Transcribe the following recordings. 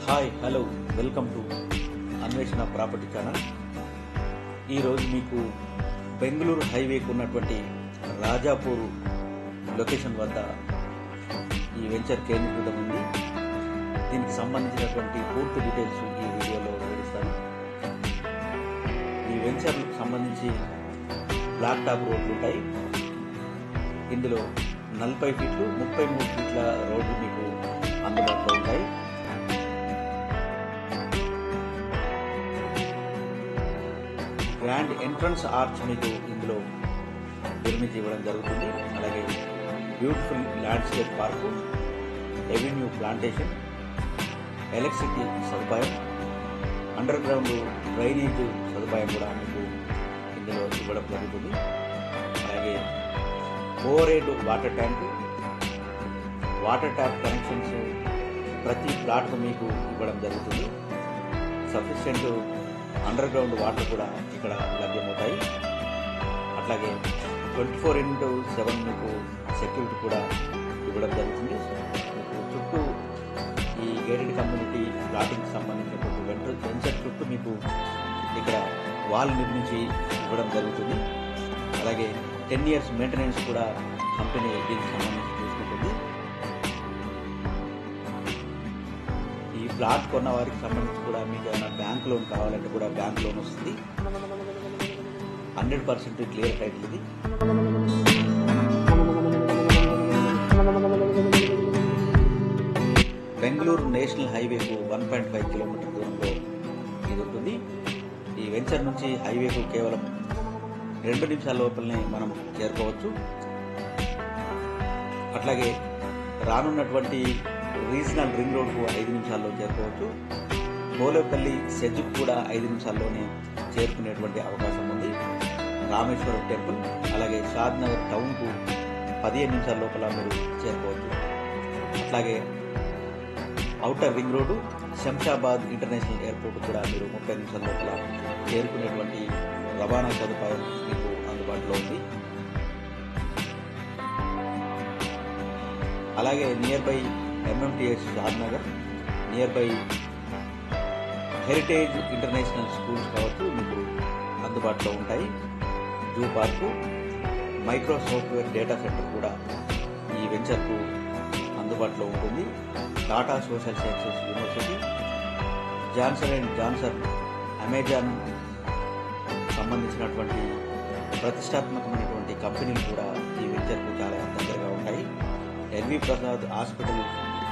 Hi hello welcome to అన్వేషణ property channel. ఈరోజు మీకు బెంగళూరు హైవేకు ఉన్నటువంటి రాజాపూర్ లొకేషన్ వద్ద ఈ వెంచర్ కేంద్రీకృతం ఉంది. దీనికి సంబంధించినటువంటి పూర్తి డీటెయిల్స్ ఈ వీడియోలో వివరిస్తాను. ఈ వెంచర్కు సంబంధించి బ్లాక్ టాప్ రోడ్లు ఉంటాయి. ఇందులో 40 ఫీట్లు 33 ఫీట్ల రోడ్లు మీకు అందుబాటులో ఉంటాయి. గ్రాండ్ ఎంట్రన్స్ ఆర్చ్ మీకు ఇందులో నిర్మించి ఇవ్వడం జరుగుతుంది. అలాగే beautiful landscape park, revenue plantation, electricity సదుపాయం, అండర్ గ్రౌండ్ డ్రైనేజ్ సదుపాయం కూడా మీకు ఇందులో ఇవ్వడం జరుగుతుంది. అలాగే over head water tank, water tap connections ప్రతి ప్లాట్కు మీకు ఇవ్వడం జరుగుతుంది. సఫిషియెంట్ అండర్ గ్రౌండ్ వాటర్ కూడా ఇక్కడ లభ్యమవుతాయి. అట్లాగే 24/7 మీకు సెక్యూరిటీ కూడా ఇవ్వడం జరుగుతుంది. మీకు చుట్టూ ఈ గేటెడ్ కమ్యూనిటీ ప్లాటింగ్కి సంబంధించినటువంటి వెంచర్ చుట్టూ మీకు ఇక్కడ వాల్ నిర్మించి ఇవ్వడం జరుగుతుంది. అలాగే 10 years మెయింటెనెన్స్ కూడా కంపెనీ దీనికి సంబంధించి చూసుకుంటుంది. ఈ ప్లాట్ కొన్న వారికి సంబంధించి కూడా మీకు ఏమైనా బ్యాంక్ లోన్ కావాలంటే కూడా బ్యాంక్ లోన్ వస్తుంది. 100% క్లియర్ టైటిల్ ఇది. బెంగళూరు నేషనల్ హైవేకు 1.5 కిలోమీటర్ దూరంలో ఇది ఉంటుంది. ఈ వెంచర్ నుంచి హైవేకు కేవలం 2 నిమిషాల లోపలనే మనం చేరుకోవచ్చు. అట్లాగే రానున్నటువంటి రీజనల్ రింగ్ రోడ్కు 5 నిమిషాల్లో చేరుకోవచ్చు. బోలేపల్లి సెజ్కు కూడా 5 నిమిషాల్లోనే చేరుకునేటువంటి అవకాశం ఉంది. రామేశ్వరం టెంపుల్ అలాగే షాద్ నగర్ టౌన్కు 15 నిమిషాల లోపల మీరు చేరుకోవచ్చు. అట్లాగే outer ring road Shamshabad international airport కూడా మీరు 30 నిమిషాల లోపల చేరుకునేటువంటి రవాణా సదుపాయం మీకు అందుబాటులో ఉంది. అలాగే near by MMTS Shadnagar, near by heritage international schools కావచ్చు మీకు అందుబాటులో ఉంటాయి. Zoo park, micro software data centre కూడా ఈ వెంచర్కు అందుబాటులో ఉంటుంది. Tata social sciences university, Johnson and Johnson, Amazon సంబంధించినటువంటి ప్రతిష్టాత్మకమైనటువంటి కంపెనీలు కూడా ఈ వెంచర్కు చాలా దగ్గరగా ఉంటాయి. LV Prasad hospital,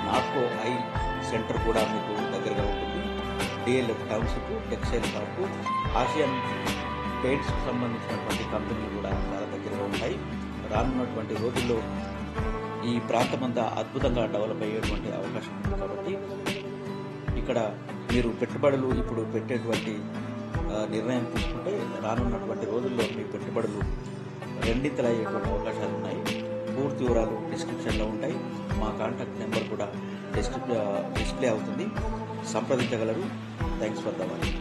Natco eye centre కూడా మీకు దగ్గరగా ఉంటుంది. DLF township, textile park, Asian పెయింట్స్కు సంబంధించినటువంటి కంపెనీలు కూడా చాలా దగ్గరగా ఉంటాయి. రానున్నటువంటి రోజుల్లో ఈ ప్రాంతమంతా అద్భుతంగా డెవలప్ అయ్యేటువంటి అవకాశం ఉంది. కాబట్టి ఇక్కడ మీరు పెట్టుబడులు ఇప్పుడు పెట్టేటువంటి నిర్ణయం తీసుకుంటే రానున్నటువంటి రోజుల్లో మీ పెట్టుబడులు రెండింతలయ్యేటువంటి అవకాశాలు ఉన్నాయి. పూర్తి వివరాలు డిస్క్రిప్షన్లో ఉంటాయి. మా కాంటాక్ట్ నెంబర్ కూడా డిస్ప్లే అవుతుంది, సంప్రదించగలరు. Thanks for the watching.